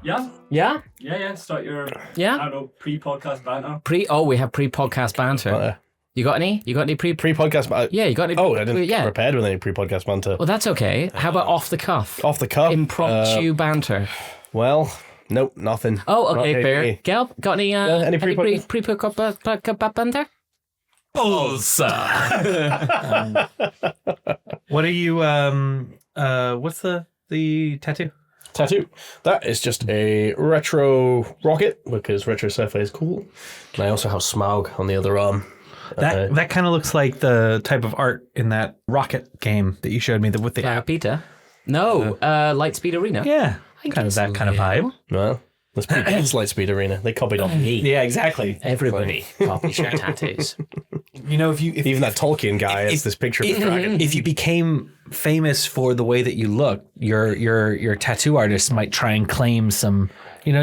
Yeah. Yeah? Yeah. Start your, I Yeah? don't know, pre-podcast banter. We have pre-podcast banter. You got any? Pre-podcast banter? Yeah, you got any? Oh, I didn't yeah. get prepared with any pre-podcast banter. Well, that's okay. How about off the cuff? Off the cuff? Impromptu banter. Well, nope, nothing. Oh, okay, Not fair. me. Gal, got any any pre-podcast banter? What are you, what's the tattoo? Tattoo. That is just a retro rocket, because retro sci-fi is cool. And I also have Smaug on the other arm. That kind of looks like the type of art in that rocket game that you showed me with the Peter? No, Lightspeed Arena. Yeah, kind of that kind of vibe. Well, that's pretty good. It's Lightspeed Arena. They copied off me. Yeah, exactly. Everybody copies your tattoos. You know, if Even that Tolkien guy has this picture of the dragon. if you became famous for the way that you look, your tattoo artist might try and claim some. You know,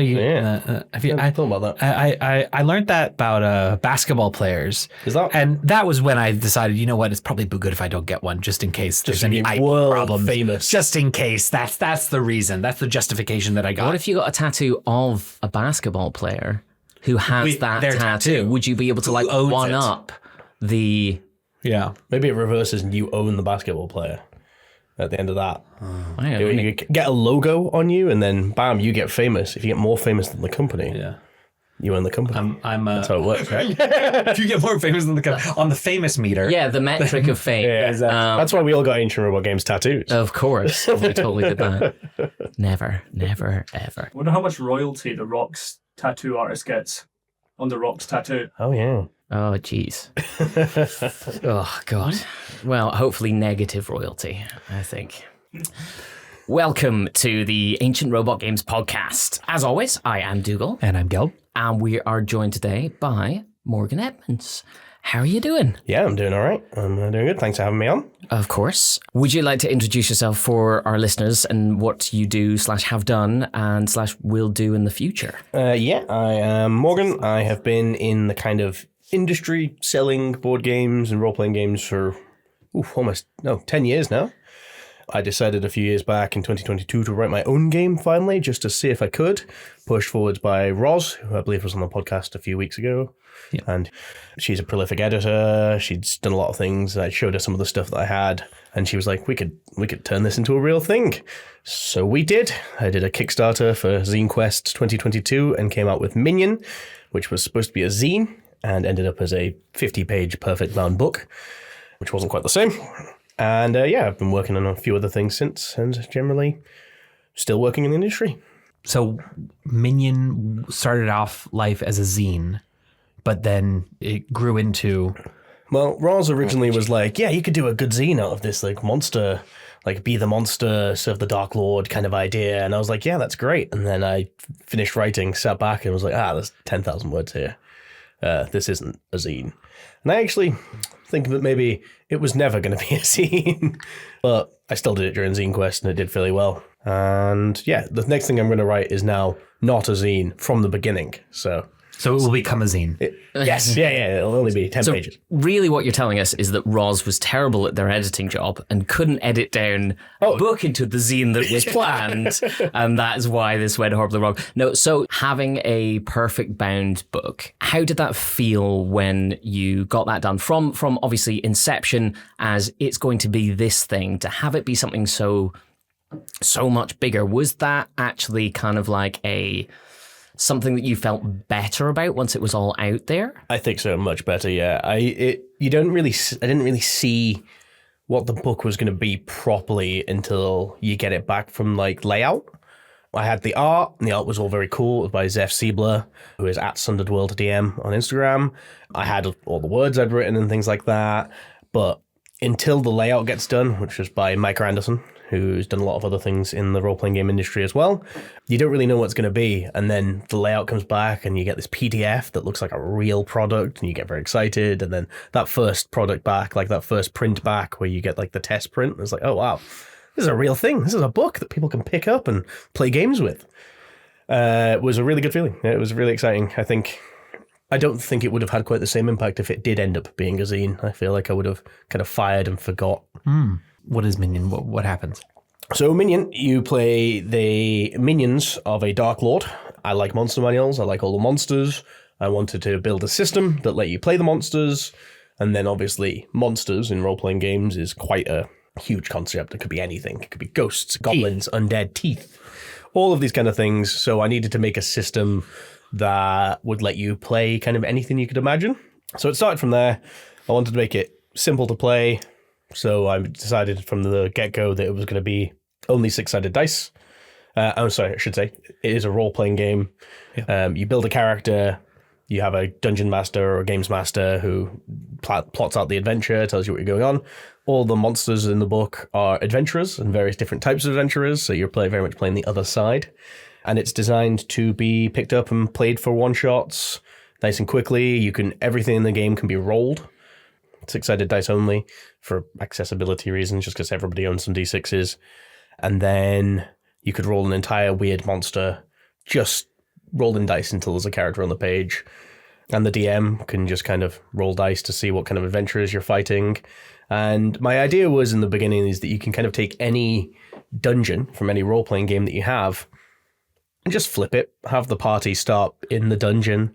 I thought about that. I learned that about basketball players. Is that? And that was when I decided, you know what, it's probably good if I don't get one, just in case there's any world problems. famous. Just in case. That's the reason. That's the justification that I got. What if you got a tattoo of a basketball player who has that their tattoo? Would you be able to like owns one it. up the? Yeah. Maybe it reverses and you own the basketball player at the end of that. You get a logo on you and then bam, you get famous. If you get more famous than the company, you own the company. That's how it works, right? If you get more famous than on the famous meter. Yeah, the metric of fame. Yeah, that's why we all got Ancient Robot Games tattoos. Of course, we totally did that. Never, ever. Wonder how much royalty the Rock's tattoo artist gets on the Rock's tattoo. Oh, yeah. Oh, jeez. Oh, God. Well, hopefully negative royalty, I think. Welcome to the Ancient Robot Games podcast. As always, I am Dougal. And I'm Gelb. And we are joined today by Morgan Edmonds. How are you doing? Yeah, I'm doing all right. I'm doing good. Thanks for having me on. Of course. Would you like to introduce yourself for our listeners and what you do / have done and / will do in the future? Yeah, I am Morgan. I have been in the kind of industry selling board games and role-playing games for 10 years now. I decided a few years back in 2022 to write my own game finally, just to see if I could. Pushed forwards by Roz, who I believe was on the podcast a few weeks ago. Yeah. And she's a prolific editor. She's done a lot of things. I showed her some of the stuff that I had, and she was like, we could turn this into a real thing. So we did. I did a Kickstarter for Zine Quest 2022 and came out with Minion, which was supposed to be a zine and ended up as a 50-page perfect bound book, which wasn't quite the same. And I've been working on a few other things since, and generally still working in the industry. So Minion started off life as a zine, but then it grew into... Well, Roz originally was like, yeah, you could do a good zine out of this, like, monster, like, be the monster, serve the Dark Lord kind of idea. And I was like, yeah, that's great. And then I finished writing, sat back, and was like, there's 10,000 words here. This isn't a zine. And I actually think that maybe it was never going to be a zine, but I still did it during Zine Quest and it did fairly well. And yeah, the next thing I'm going to write is now not a zine from the beginning. So it will become a zine. Yes. Yeah. It'll only be 10 pages. Really what you're telling us is that Roz was terrible at their editing job and couldn't edit down a book into the zine that was planned. And that is why this went horribly wrong. No, so having a perfect bound book, how did that feel when you got that done? From obviously inception as it's going to be this thing, to have it be something so much bigger. Was that actually kind of like something that you felt better about once it was all out there? I think so, much better, yeah. I didn't really see what the book was going to be properly until you get it back from like layout. I had the art, and the art was all very cool. It was by Zeph Siebler, who is at SunderedWorld on Instagram. I had all the words I'd written and things like that, but until the layout gets done, which was by Micah Anderson, who's done a lot of other things in the role-playing game industry as well, you don't really know what it's going to be. And then the layout comes back and you get this PDF that looks like a real product and you get very excited. And then that first product back, like that first print back where you get like the test print, it's like, oh, wow, this is a real thing. This is a book that people can pick up and play games with. It was a really good feeling. It was really exciting. I don't think it would have had quite the same impact if it did end up being a zine. I feel like I would have kind of fired and forgot. What is Minion? What happens? So Minion, you play the minions of a Dark Lord. I like monster manuals. I like all the monsters. I wanted to build a system that let you play the monsters. And then obviously monsters in role-playing games is quite a huge concept. It could be anything. It could be ghosts, goblins, undead, teeth, all of these kind of things. So I needed to make a system that would let you play kind of anything you could imagine. So it started from there. I wanted to make it simple to play. So I decided from the get-go that it was going to be only 6-sided dice. I'm sorry, I should say it is a role-playing game. Yeah. You build a character. You have a dungeon master or a games master who plots out the adventure, tells you what you're going on. All the monsters in the book are adventurers and various different types of adventurers. So you're very much playing the other side. And it's designed to be picked up and played for one-shots nice and quickly. Everything in the game can be rolled. 6-sided dice only for accessibility reasons, just because everybody owns some D6s. And then you could roll an entire weird monster, just rolling dice until there's a character on the page. And the DM can just kind of roll dice to see what kind of adventurers you're fighting. And my idea was in the beginning is that you can kind of take any dungeon from any role-playing game that you have and just flip it, have the party start in the dungeon,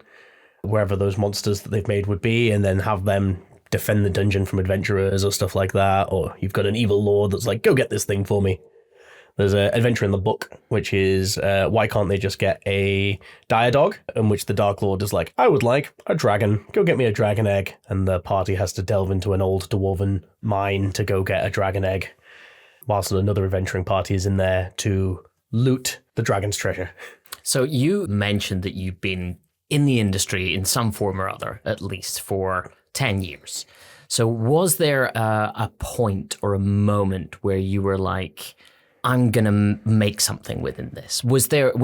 wherever those monsters that they've made would be, and then have them defend the dungeon from adventurers or stuff like that. Or you've got an evil lord that's like, go get this thing for me. There's an adventure in the book, which is why can't they just get a dire dog? In which the Dark Lord is like, I would like a dragon. Go get me a dragon egg. And the party has to delve into an old dwarven mine to go get a dragon egg, whilst another adventuring party is in there to loot the dragon's treasure. So you mentioned that you've been in the industry in some form or other, at least for 10 years. So was there a point or a moment where you were like, I'm going to make something within this? Was it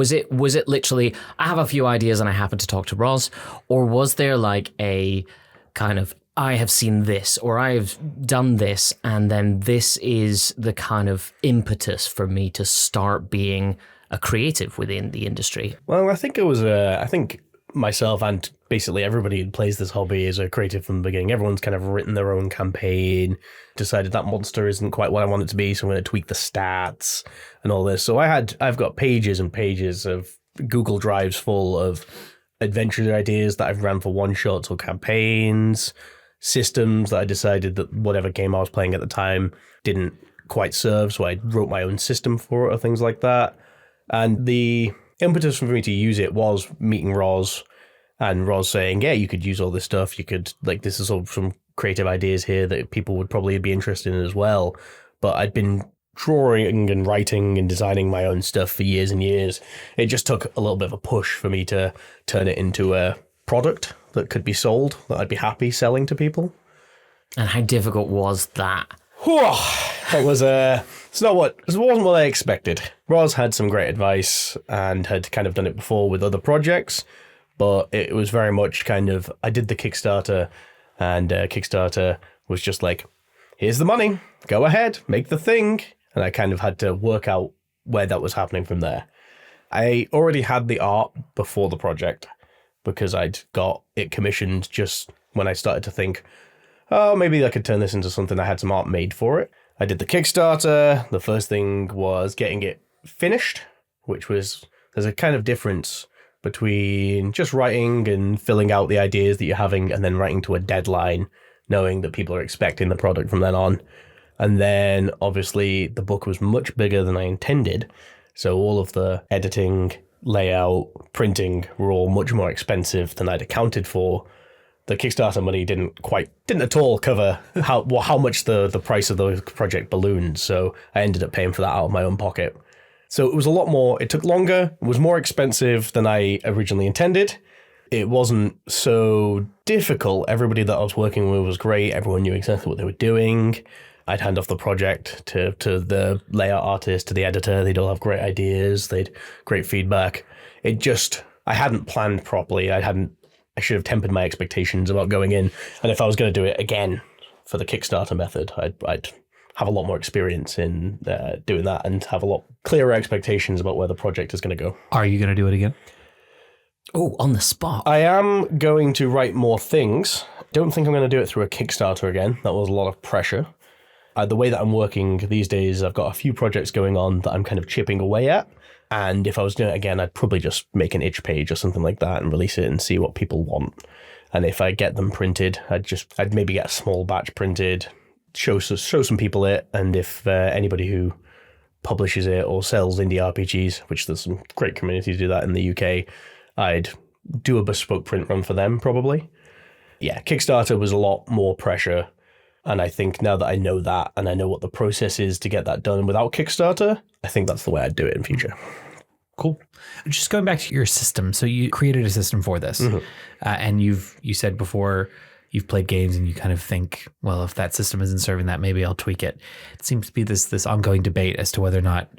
literally, I have a few ideas and I happen to talk to Roz? Or was there like a kind of, I have seen this or I have done this and then this is the kind of impetus for me to start being a creative within the industry? Well, I think I think myself and basically everybody who plays this hobby is a creative from the beginning. Everyone's kind of written their own campaign, decided that monster isn't quite what I want it to be, so I'm going to tweak the stats and all this. So I've got pages and pages of Google Drives full of adventure ideas that I've ran for one-shots or campaigns, systems that I decided that whatever game I was playing at the time didn't quite serve, so I wrote my own system for it or things like that. And the impetus for me to use it was meeting Roz, and Roz saying, yeah, you could use all this stuff. You could, like, this is all some creative ideas here that people would probably be interested in as well. But I'd been drawing and writing and designing my own stuff for years and years. It just took a little bit of a push for me to turn it into a product that could be sold, that I'd be happy selling to people. And how difficult was that? It wasn't what I expected. Roz had some great advice and had kind of done it before with other projects, but it was very much kind of, I did the Kickstarter, and Kickstarter was just like, here's the money, go ahead, make the thing. And I kind of had to work out where that was happening from there. I already had the art before the project because I'd got it commissioned just when I started to think, oh, maybe I could turn this into something. I had some art made for it. I did the Kickstarter. The first thing was getting it finished, which was, there's a kind of difference between just writing and filling out the ideas that you're having and then writing to a deadline, knowing that people are expecting the product from then on. And then obviously the book was much bigger than I intended. So all of the editing, layout, printing were all much more expensive than I'd accounted for. The Kickstarter money didn't at all cover how much the price of the project ballooned. So I ended up paying for that out of my own pocket. So it was a lot more, it took longer, it was more expensive than I originally intended. It wasn't so difficult. Everybody that I was working with was great. Everyone knew exactly what they were doing. I'd hand off the project to the layout artist, to the editor. They'd all have great ideas. They'd great feedback. I hadn't planned properly. I should have tempered my expectations about going in. And if I was going to do it again for the Kickstarter method, I'd have a lot more experience in doing that and have a lot clearer expectations about where the project is going to go. Are you going to do it again? Oh, on the spot. I am going to write more things. Don't think I'm going to do it through a Kickstarter again. That was a lot of pressure. The way that I'm working these days, I've got a few projects going on that I'm kind of chipping away at. And if I was doing it again, I'd probably just make an itch page or something like that and release it and see what people want. And if I get them printed, I'd maybe get a small batch printed, show some people it. And if anybody who publishes it or sells indie RPGs, which there's some great communities do that in the UK, I'd do a bespoke print run for them probably. Yeah, Kickstarter was a lot more pressure. And I think now that I know that and I know what the process is to get that done without Kickstarter, I think that's the way I'd do it in future. Cool. Just going back to your system. So you created a system for this, and you said before you've played games and you kind of think, well, if that system isn't serving that, maybe I'll tweak it. It seems to be this ongoing debate as to whether or not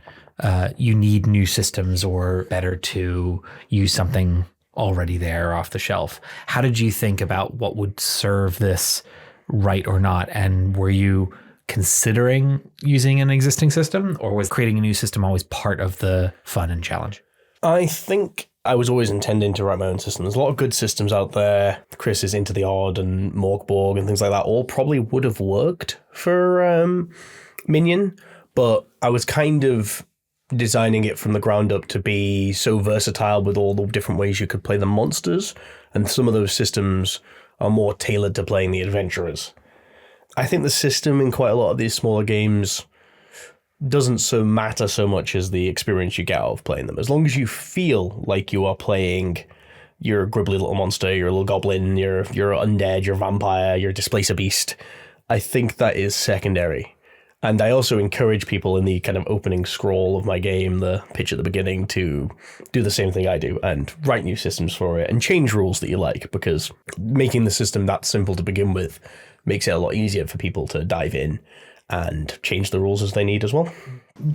you need new systems or better to use something already there off the shelf. How did you think about what would serve this right or not? And were you considering using an existing system, or was creating a new system always part of the fun and challenge? I think I was always intending to write my own system. There's a lot of good systems out there. Chris is Into the Odd and Morgborg and things like that all probably would have worked for Minion, but I was kind of designing it from the ground up to be so versatile with all the different ways you could play the monsters, and some of those systems are more tailored to playing the adventurers. I think the system in quite a lot of these smaller games doesn't so matter so much as the experience you get out of playing them. As long as you feel like you are playing your gribbly little monster, your little goblin, your undead, your vampire, your displacer beast, I think that is secondary. And I also encourage people in the kind of opening scroll of my game, the pitch at the beginning, to do the same thing I do and write new systems for it and change rules that you like, because making the system that simple to begin with makes it a lot easier for people to dive in and change the rules as they need as well.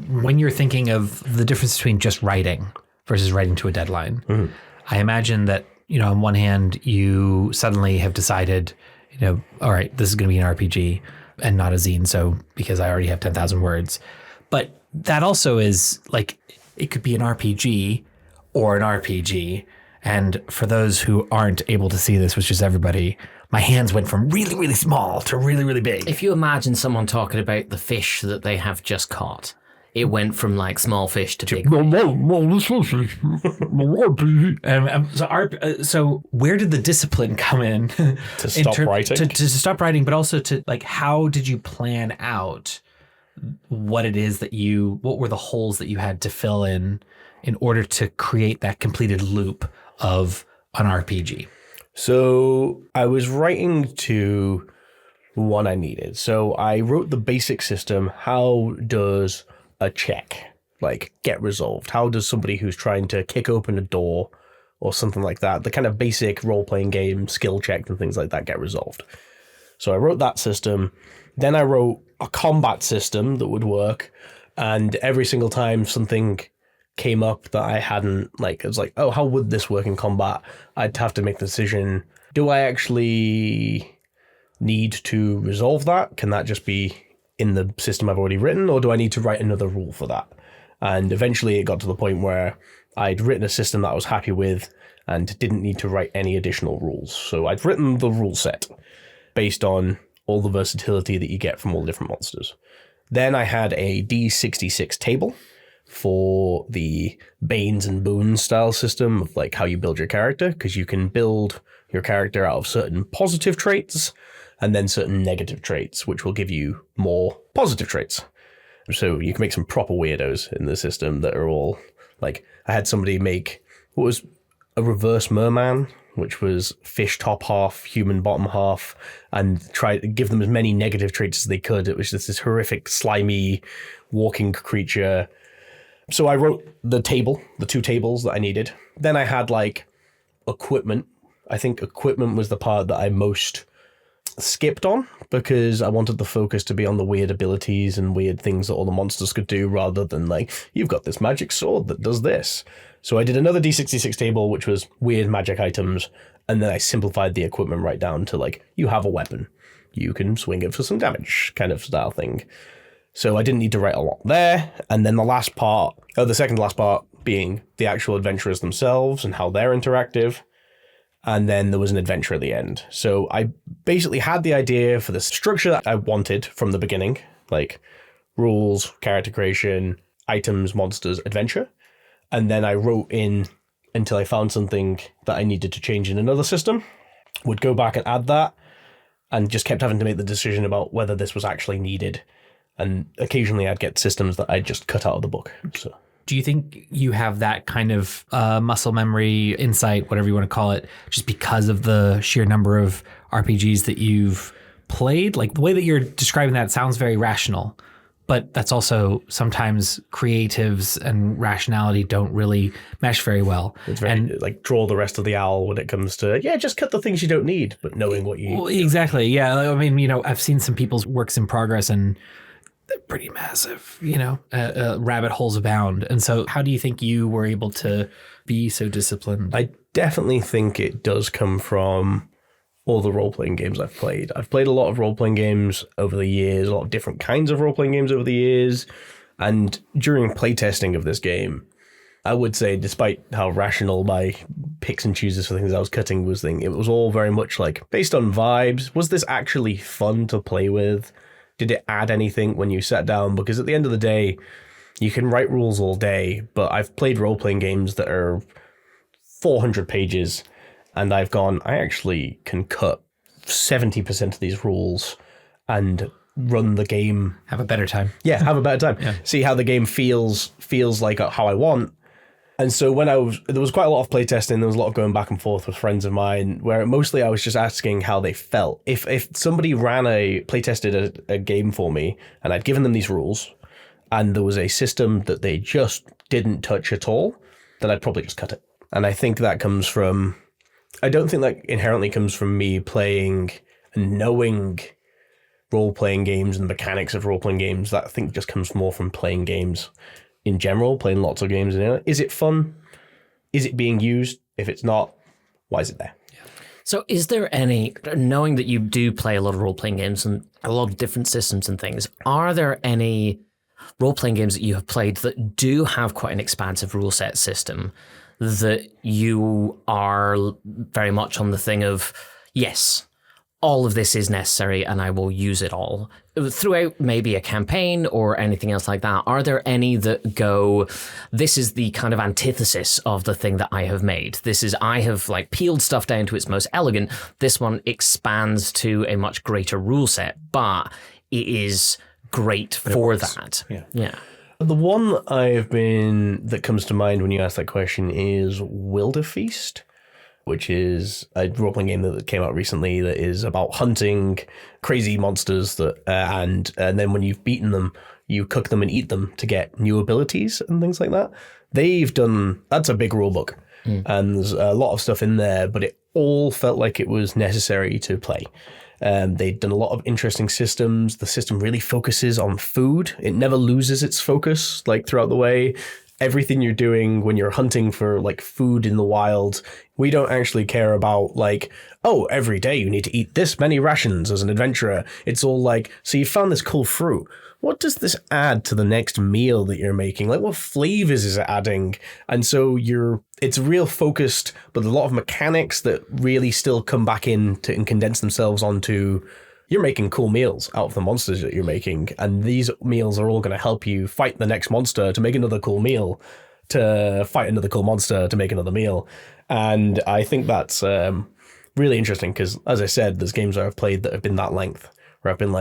When you're thinking of the difference between just writing versus writing to a deadline, I imagine that, on one hand, you suddenly have decided, all right, this is going to be an RPG and not a zine, so because I already have 10,000 words. But that also is like, it could be an RPG or an RPG. And for those who aren't able to see this, which is everybody, my hands went from really, really small to really, really big. If you imagine someone talking about the fish that they have just caught, it went from like small fish to big. So where did the discipline come in To stop writing? To stop writing, but also to like, how did you plan out what it is that what were the holes that you had to fill in order to create that completed loop of an RPG? So I was writing to what I needed. So I wrote the basic system. How does a check get resolved? How does somebody who's trying to kick open a door or something like that, the kind of basic role-playing game skill check and things like that, get resolved? So I wrote that system. Then I wrote a combat system that would work, and every single time something came up that I hadn't, it was like, oh, how would this work in combat? I'd have to make the decision, do I actually need to resolve that? Can that just be in the system I've already written, or do I need to write another rule for that? And eventually it got to the point where I'd written a system that I was happy with and didn't need to write any additional rules. So I'd written the rule set based on all the versatility that you get from all the different monsters. Then I had a D66 table for the Banes and Boons style system of how you build your character, because you can build your character out of certain positive traits and then certain negative traits, which will give you more positive traits. So you can make some proper weirdos in the system that are all I had somebody make what was a reverse merman, which was fish top half, human bottom half, and try to give them as many negative traits as they could. It was just this horrific, slimy, walking creature. So I wrote the two tables that I needed. Then I had equipment. I think equipment was the part that I most skipped on, because I wanted the focus to be on the weird abilities and weird things that all the monsters could do, rather than you've got this magic sword that does this. So I did another D66 table, which was weird magic items, and then I simplified the equipment right down to you have a weapon, you can swing it for some damage kind of style thing. So I didn't need to write a lot there. And then the second to last part being the actual adventurers themselves and how they're interactive. And then there was an adventure at the end. So I basically had the idea for the structure that I wanted from the beginning. like rules, character creation, items, monsters, adventure. And then I wrote in until I found something that I needed to change in another system, would go back and add that, and just kept having to make the decision about whether this was actually needed. And occasionally I'd get systems that I just cut out of the book. So, do you think you have that kind of muscle memory, insight, whatever you want to call it, just because of the sheer number of RPGs that you've played? Like the way that you're describing that sounds very rational, but that's also sometimes creatives and rationality don't really mesh very well. it's very like draw the rest of the owl when it comes to, just cut the things you don't need, but knowing what you... Well, exactly. Yeah. I mean, I've seen some people's works in progress and they're pretty massive, rabbit holes abound. And so how do you think you were able to be so disciplined? I definitely think it does come from all the role-playing games I've played. I've played a lot of role-playing games over the years, a lot of different kinds of role-playing games over the years. And during playtesting of this game, I would say, despite how rational my picks and chooses for things I was cutting was, it was all very much like based on vibes. Was this actually fun to play with? Did it add anything when you sat down? Because at the end of the day, you can write rules all day, but I've played role-playing games that are 400 pages, and I've gone, I actually can cut 70% of these rules and run the game. Have a better time. Yeah, have a better time. Yeah. See how the game feels like how I want. And so there was quite a lot of playtesting, there was a lot of going back and forth with friends of mine, where mostly I was just asking how they felt. If somebody playtested a game for me, and I'd given them these rules, and there was a system that they just didn't touch at all, then I'd probably just cut it. And I think that comes from... I don't think that inherently comes from me playing and knowing role-playing games and the mechanics of role-playing games. That I think just comes more from playing games in general, playing lots of games. Is it fun? Is it being used? If it's not, why is it there? So is there any, knowing that you do play a lot of role-playing games and a lot of different systems and things, are there any role-playing games that you have played that do have quite an expansive rule set system that you are very much on the thing of, yes, all of this is necessary and I will use it all throughout maybe a campaign or anything else like that? Are there any that go, this is the kind of antithesis of the thing that I have made? I have like peeled stuff down to its most elegant. This one expands to a much greater rule set, but it is great for that. Yeah. The one that comes to mind when you ask that question is Wilderfeast, which is a role-playing game that came out recently that is about hunting crazy monsters and then when you've beaten them, you cook them and eat them to get new abilities and things like that. That's a big rule book, and there's a lot of stuff in there, but it all felt like it was necessary to play. They'd done a lot of interesting systems. The system really focuses on food. It never loses its focus throughout the way. Everything you're doing when you're hunting for food in the wild, we don't actually care about every day you need to eat this many rations as an adventurer. It's all so you found this cool fruit. What does this add to the next meal that you're making? What flavors is it adding? And so it's real focused, but a lot of mechanics that really still come back in and condense themselves onto, you're making cool meals out of the monsters that you're making. And these meals are all going to help you fight the next monster to make another cool meal, to fight another cool monster to make another meal. And I think that's really interesting because, as I said, there's games I've played that have been that length where I've been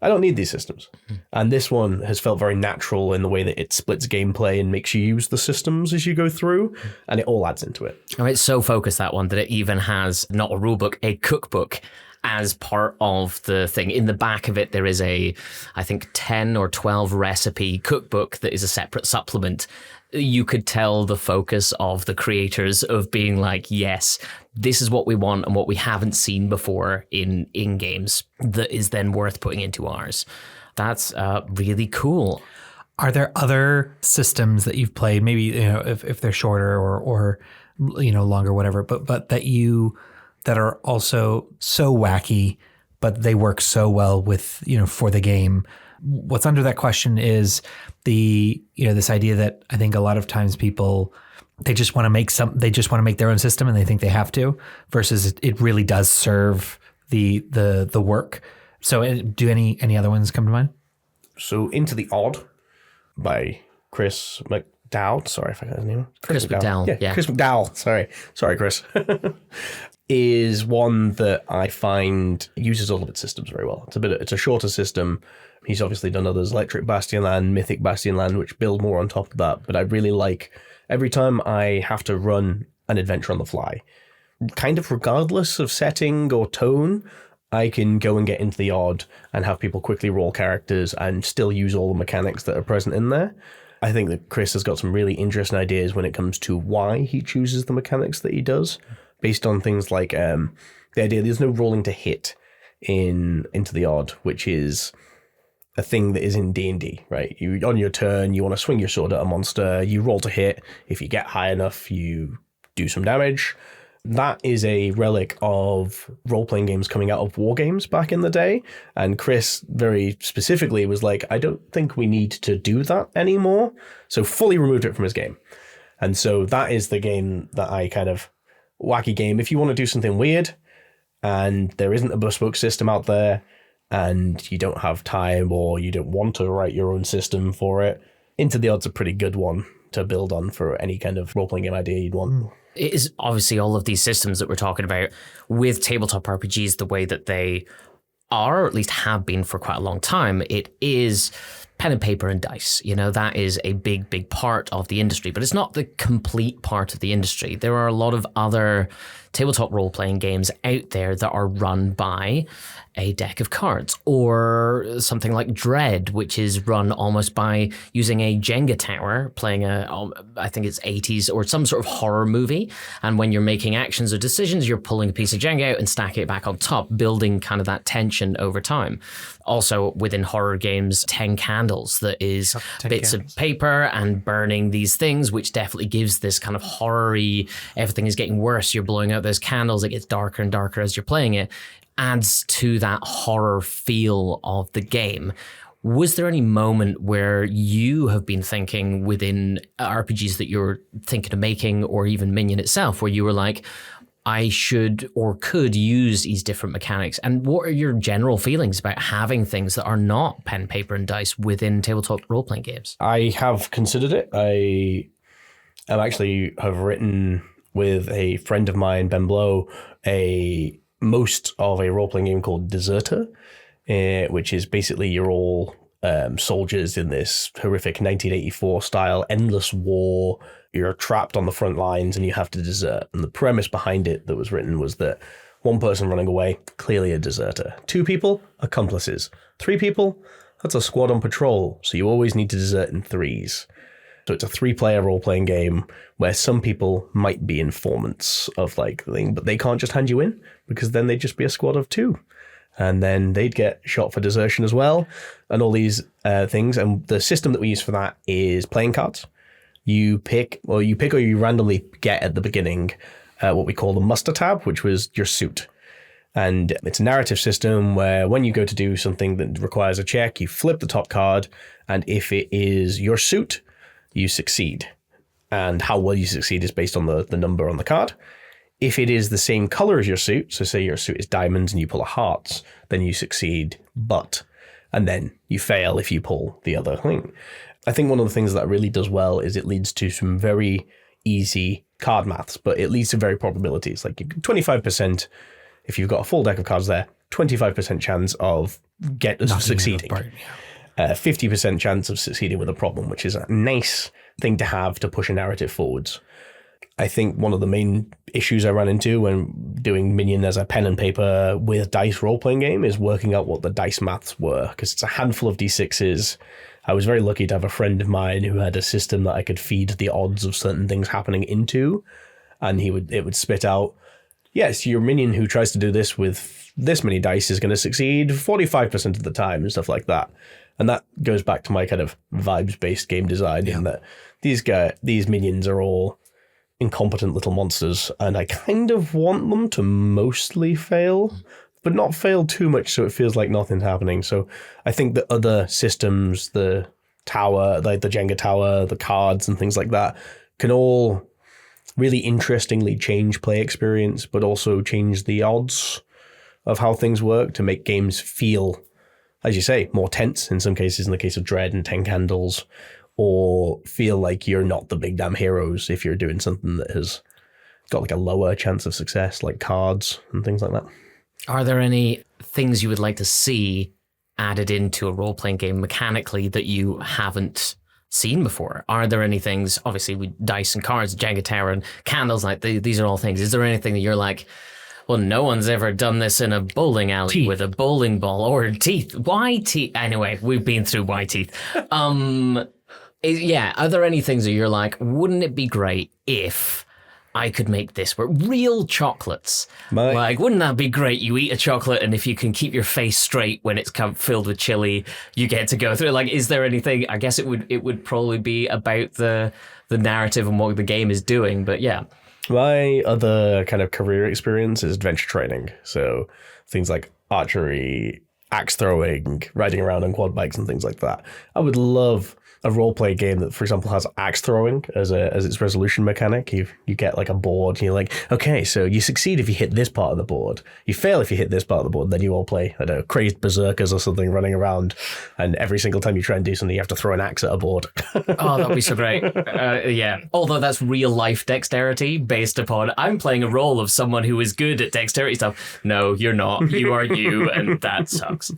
I don't need these systems. And this one has felt very natural in the way that it splits gameplay and makes you use the systems as you go through, and it all adds into it. Oh, it's so focused, that one, that it even has not a rule book, a cookbook as part of the thing. In the back of it, there is I think 10 or 12 recipe cookbook that is a separate supplement. You could tell the focus of the creators of being yes, this is what we want and what we haven't seen before in games that is then worth putting into ours. That's really cool. Are there other systems that you've played, maybe if they're shorter or longer, whatever, but that are also so wacky, but they work so well with for the game? What's under that question is this idea that I think a lot of times people, they just want to make their own system and they think they have to, versus it really does serve the work. So do any other ones come to mind? So Into the Odd by Chris McDowell. Sorry if I got his name. Chris McDowell. Yeah. Chris McDowell. Sorry, Chris. Is one that I find uses all of its systems very well. It's a shorter system. He's obviously done others, Electric Bastionland, Mythic Bastionland, which build more on top of that. But I really like every time I have to run an adventure on the fly, kind of regardless of setting or tone, I can go and get Into the Odd and have people quickly roll characters and still use all the mechanics that are present in there. I think that Chris has got some really interesting ideas when it comes to why he chooses the mechanics that he does, based on things like the idea there's no rolling to hit in Into the Odd, which is a thing that is in D&D, right? You on your turn, you want to swing your sword at a monster, you roll to hit. If you get high enough, you do some damage. That is a relic of role-playing games coming out of war games back in the day. And Chris very specifically was like, I don't think we need to do that anymore. So fully removed it from his game. And so that is the game that I kind of wacky game. If you want to do something weird and there isn't a bespoke system out there and you don't have time or you don't want to write your own system for it, Into the Odd's a pretty good one to build on for any kind of role-playing game idea you'd want. It is obviously all of these systems that we're talking about with tabletop RPGs, the way that they are, or at least have been for quite a long time. It is pen and paper and dice. You know, that is a big, big part of the industry, but it's not the complete part of the industry. There are a lot of other tabletop role-playing games out there that are run by a deck of cards, or something like Dread, which is run almost by using a Jenga tower, playing I think it's 80s or some sort of horror movie. And when you're making actions or decisions, you're pulling a piece of Jenga out and stacking it back on top, building kind of that tension over time. Also within horror games, 10 Candles, that is bits of paper and burning these things, which definitely gives this kind of horror-y, everything is getting worse. You're blowing out those candles, it gets darker and darker as you're playing it. Adds to that horror feel of the game. Was there any moment where you have been thinking within RPGs that you're thinking of making, or even Minion itself, where you were like, I should or could use these different mechanics? And what are your general feelings about having things that are not pen, paper, and dice within tabletop role-playing games? I have considered it. I actually have written with a friend of mine, Ben Blow, most of a role-playing game called Deserter, which is basically you're all soldiers in this horrific 1984 style endless war. You're trapped on the front lines and you have to desert. And the premise behind it that was written was that one person running away, clearly a deserter. 2 people, accomplices. 3 people, that's a squad on patrol. So you always need to desert in 3s. So it's a 3-player role-playing game where some people might be informants of like the thing, but they can't just hand you in, because then they'd just be a squad of 2. And then they'd get shot for desertion as well, and all these things. And the system that we use for that is playing cards. You pick or you randomly get at the beginning what we call the muster tab, which was your suit. And it's a narrative system where when you go to do something that requires a check, you flip the top card, and if it is your suit, you succeed. And how well you succeed is based on the number on the card. If it is the same color as your suit, so say your suit is diamonds and you pull a hearts, then you succeed, and then you fail if you pull the other thing. I think one of the things that really does well is it leads to some very easy card maths, but it leads to very probabilities. Like 25%, if you've got a full deck of cards there, 25% chance of succeeding. 50% chance of succeeding with a problem, which is a nice thing to have to push a narrative forwards. I think one of the main issues I ran into when doing Minion as a pen and paper with dice role-playing game is working out what the dice maths were, because it's a handful of d6s. I was very lucky to have a friend of mine who had a system that I could feed the odds of certain things happening into, and it would spit out, yes, your minion who tries to do this with this many dice is going to succeed 45% of the time and stuff like that. And that goes back to my kind of vibes-based game design in that these minions are all incompetent little monsters, and I kind of want them to mostly fail, but not fail too much so it feels like nothing's happening. So I think the other systems, the tower, like the Jenga tower, the cards and things like that, can all really interestingly change play experience, but also change the odds of how things work to make games feel as you say, more tense in some cases, in the case of Dread and 10 Candles, or feel like you're not the big damn heroes if you're doing something that has got like a lower chance of success, like cards and things like that. Are there any things you would like to see added into a role-playing game mechanically that you haven't seen before? Are there any things, obviously with dice and cards, Jenga Tower and candles, like these are all things. Is there anything that you're like, well, no one's ever done this in a bowling alley with a bowling ball, or teeth? Why teeth? Anyway, we've been through why teeth. Yeah, are there any things that you're like, wouldn't it be great if I could make this work? Real chocolates. Like, wouldn't that be great? You eat a chocolate, and if you can keep your face straight when it's filled with chili, you get to go through. Like, is there anything? I guess it would probably be about the narrative and what the game is doing. But yeah, my other kind of career experience is adventure training. So things like archery, axe throwing, riding around on quad bikes, and things like that. I would love a role-play game that, for example, has axe throwing as its resolution mechanic. You get like a board, and you're like, okay, so you succeed if you hit this part of the board. You fail if you hit this part of the board. Then you all play, I don't know, crazed berserkers or something running around, and every single time you try and do something, you have to throw an axe at a board. Oh, that'd be so great. Yeah. Although that's real-life dexterity based upon, I'm playing a role of someone who is good at dexterity stuff. No, you're not. You are you, and that sucks.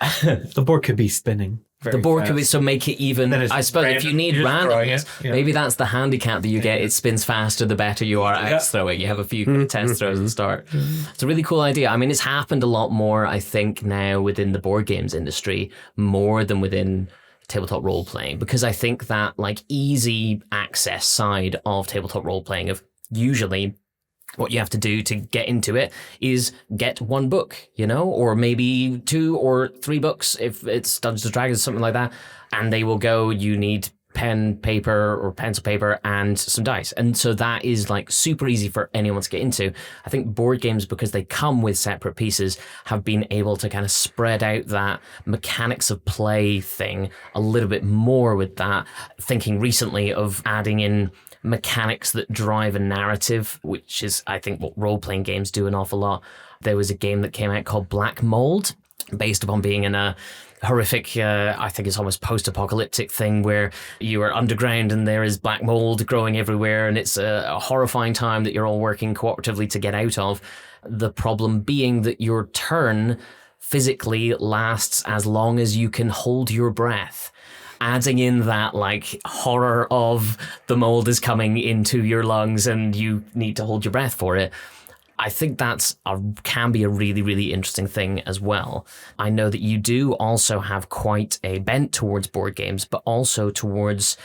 The board could be spinning. The board could be, so make it even. I suppose if you need randomness, maybe that's the handicap that you get. It spins faster the better you are at axe throwing. You have a few test throws and start. It's a really cool idea. I mean, it's happened a lot more, I think, now within the board games industry, more than within tabletop role playing, because I think that like easy access side of tabletop role playing, of usually what you have to do to get into it is get one book, or maybe 2 or 3 books if it's Dungeons & Dragons, something like that. And they will go, you need pen, paper, or pencil paper, and some dice. And so that is like super easy for anyone to get into. I think board games, because they come with separate pieces, have been able to kind of spread out that mechanics of play thing a little bit more with that. Thinking recently of adding in mechanics that drive a narrative, which is, I think, what role-playing games do an awful lot. There was a game that came out called Black Mold, based upon being in a horrific, I think it's almost post-apocalyptic thing where you are underground and there is black mold growing everywhere, and it's a horrifying time that you're all working cooperatively to get out of. The problem being that your turn physically lasts as long as you can hold your breath. Adding in that like horror of the mold is coming into your lungs and you need to hold your breath for it. I think can be a really, really interesting thing as well. I know that you do also have quite a bent towards board games, but also towards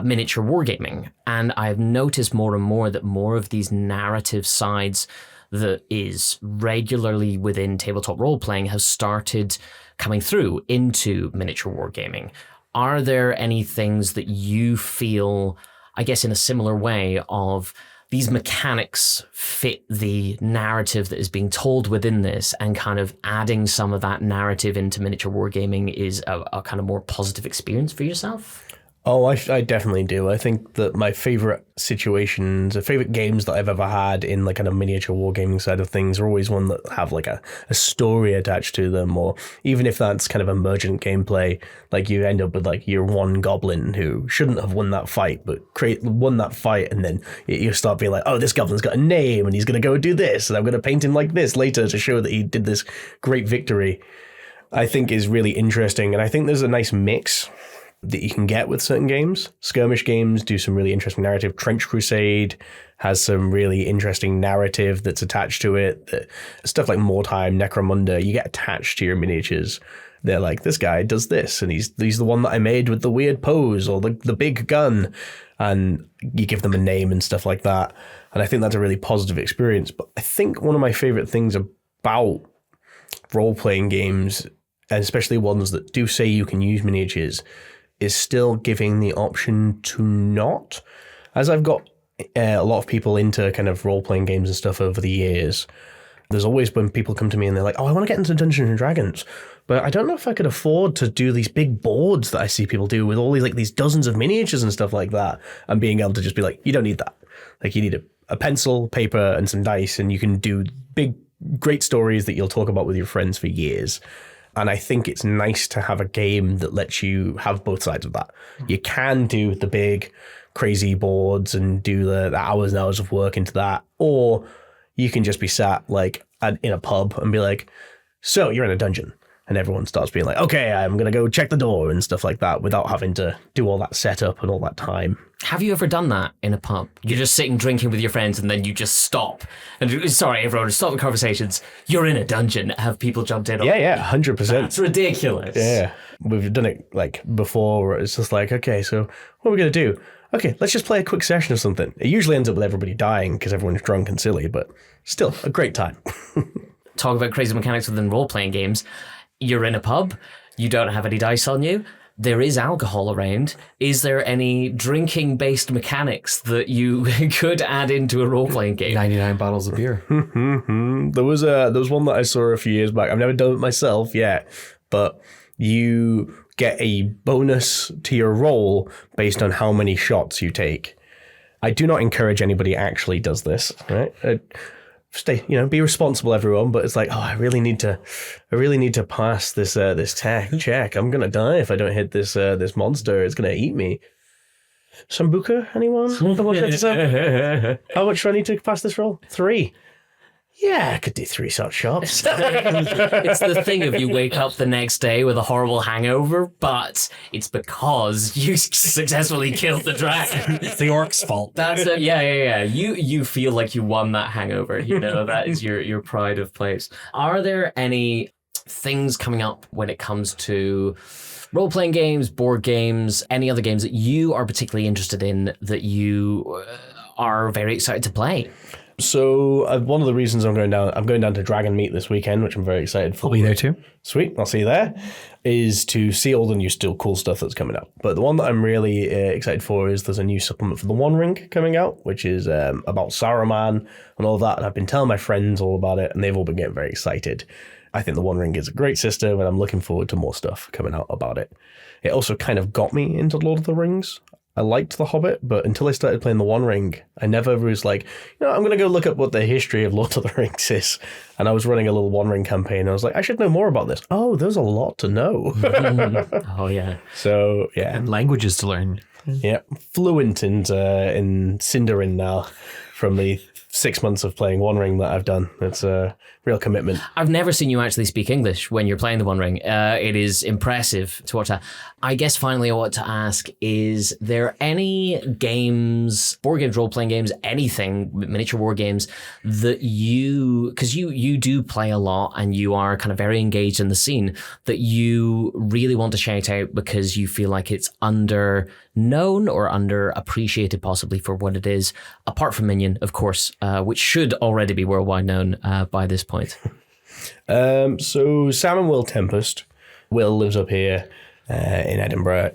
miniature wargaming. And I've noticed more and more that more of these narrative sides that is regularly within tabletop role-playing have started coming through into miniature wargaming. Are there any things that you feel, I guess in a similar way, of these mechanics fit the narrative that is being told within this, and kind of adding some of that narrative into miniature wargaming is a kind of more positive experience for yourself? Oh, I definitely do. I think that my favorite situations, favorite games that I've ever had in like kind of miniature wargaming side of things are always one that have like a story attached to them, or even if that's kind of emergent gameplay, like you end up with like your one goblin who shouldn't have won that fight, but won that fight, and then you start being like, oh, this goblin's got a name and he's going to go do this, and I'm going to paint him like this later to show that he did this great victory. I think is really interesting, and I think there's a nice mix that you can get with certain games. Skirmish games do some really interesting narrative. Trench Crusade has some really interesting narrative that's attached to it. Stuff like Mordheim, Necromunda, you get attached to your miniatures. They're like, this guy does this, and he's the one that I made with the weird pose or the big gun, and you give them a name and stuff like that. And I think that's a really positive experience. But I think one of my favorite things about role-playing games, and especially ones that do say you can use miniatures, is still giving the option to not. As I've got a lot of people into kind of role-playing games and stuff over the years, there's always when people come to me and they're like, oh, I want to get into Dungeons & Dragons, but I don't know if I could afford to do these big boards that I see people do with all these dozens of miniatures and stuff like that, and being able to just be like, you don't need that. Like, you need a pencil, paper, and some dice, and you can do big, great stories that you'll talk about with your friends for years. And I think it's nice to have a game that lets you have both sides of that. You can do the big crazy boards and do the hours and hours of work into that, or you can just be sat like in a pub and be like, so you're in a dungeon. And everyone starts being like, okay, I'm going to go check the door and stuff like that without having to do all that setup and all that time. Have you ever done that in a pub? You're just sitting drinking with your friends and then you just stop. And sorry, everyone, stop the conversations. You're in a dungeon. Have people jumped in? Yeah, 100%. That's ridiculous. Yeah. We've done it like before where it's just like, okay, so what are we going to do? Okay, let's just play a quick session of something. It usually ends up with everybody dying because everyone's drunk and silly, but still a great time. Talk about crazy mechanics within role-playing games. You're in a pub. You don't have any dice on you. There is alcohol around. Is there any drinking-based mechanics that you could add into a role-playing game? 99 bottles of beer. There was one that I saw a few years back. I've never done it myself yet, but you get a bonus to your roll based on how many shots you take. I do not encourage anybody actually does this, right? Be responsible, everyone. But it's like, I really need to pass this tech check. I'm gonna die if I don't hit this monster. It's gonna eat me. Sambuca, anyone? How much do I need to pass this roll? 3. Yeah, I could do 3 such shots. It's the thing of you wake up the next day with a horrible hangover, but it's because you successfully killed the dragon. It's the orc's fault. That's it. Yeah. You feel like you won that hangover. That is your pride of place. Are there any things coming up when it comes to role-playing games, board games, any other games that you are particularly interested in that you are very excited to play? So one of the reasons I'm going down to Dragon Meet this weekend, which I'm very excited for. I'll be there too. Sweet, I'll see you there. Is to see all the new still cool stuff that's coming out. But the one that I'm really excited for is there's a new supplement for the One Ring coming out, which is about Saruman and all that. And I've been telling my friends all about it, and they've all been getting very excited. I think the One Ring is a great system, and I'm looking forward to more stuff coming out about it. It also kind of got me into Lord of the Rings. I liked The Hobbit, but until I started playing The One Ring, I never was like, I'm going to go look up what the history of Lord of the Rings is. And I was running a little One Ring campaign, and I was like, I should know more about this. Oh, there's a lot to know. Oh, yeah. So, yeah. And languages to learn. Yeah. Fluent in Sindarin now from the 6 months of playing One Ring that I've done. It's a real commitment. I've never seen you actually speak English when you're playing the One Ring. It is impressive to watch that. I guess finally I want to ask, is there any games, board games, role-playing games, anything, miniature war games, that because you do play a lot and you are kind of very engaged in the scene, that you really want to shout out because you feel like it's under-known or underappreciated possibly for what it is, apart from Minion, of course, which should already be worldwide known by this point? So Sam and Will Tempest, Will lives up here in Edinburgh,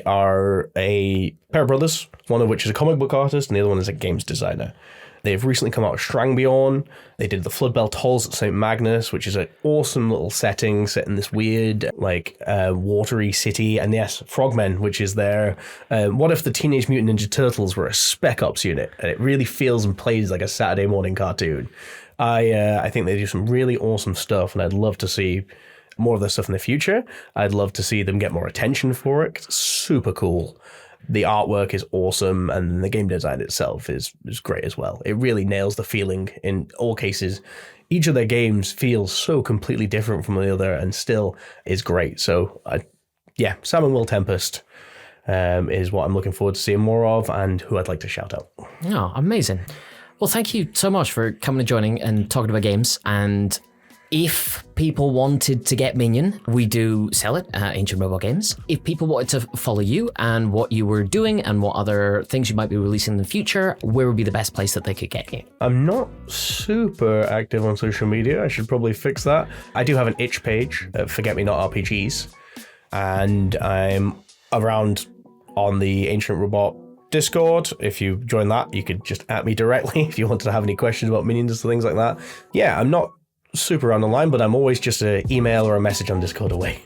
are a pair of brothers, one of which is a comic book artist and the other one is a games designer. They've recently come out with Strangbjorn. They did the Floodbell Halls at St. Magnus, which is an awesome little setting set in this weird, watery city. And yes, Frogmen, which is their... what if the Teenage Mutant Ninja Turtles were a Spec Ops unit? And it really feels and plays like a Saturday morning cartoon. I think they do some really awesome stuff, and I'd love to see more of their stuff in the future. I'd love to see them get more attention for it. It's super cool. The artwork is awesome, and the game design itself is great as well. It really nails the feeling in all cases. Each of their games feels so completely different from the other and still is great. So, Sam and Will Tempest is what I'm looking forward to seeing more of and who I'd like to shout out. Oh, amazing. Well, thank you so much for coming and joining and talking about games. And if people wanted to get Minion, we do sell it at Ancient Robot Games. If people wanted to follow you and what you were doing and what other things you might be releasing in the future, where would be the best place that they could get you? I'm not super active on social media. I should probably fix that. I do have an itch page at Forget Me Not RPGs, and I'm around on the Ancient Robot Discord. If you join that, you could just at me directly if you wanted to have any questions about minions or things like that. Yeah, I'm not super on the line, but I'm always just an email or a message on Discord away.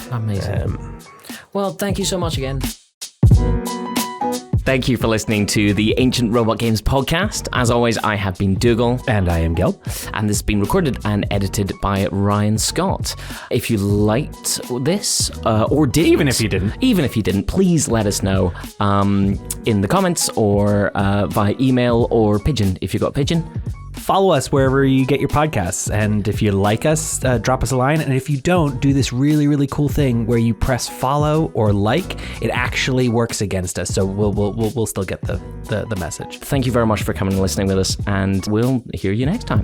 Amazing. Well, thank you so much again. Thank you for listening to the Ancient Robot Games podcast. As always, I have been Dougal. And I am Gil. And this has been recorded and edited by Ryan Scott. If you liked this, or didn't... Even if you didn't, please let us know in the comments or via email or Pigeon, if you got Pigeon. Follow us wherever you get your podcasts. And if you like us, drop us a line. And if you don't, do this really, really cool thing where you press follow or like. It actually works against us. So we'll still get the message. Thank you very much for coming and listening with us. And we'll hear you next time.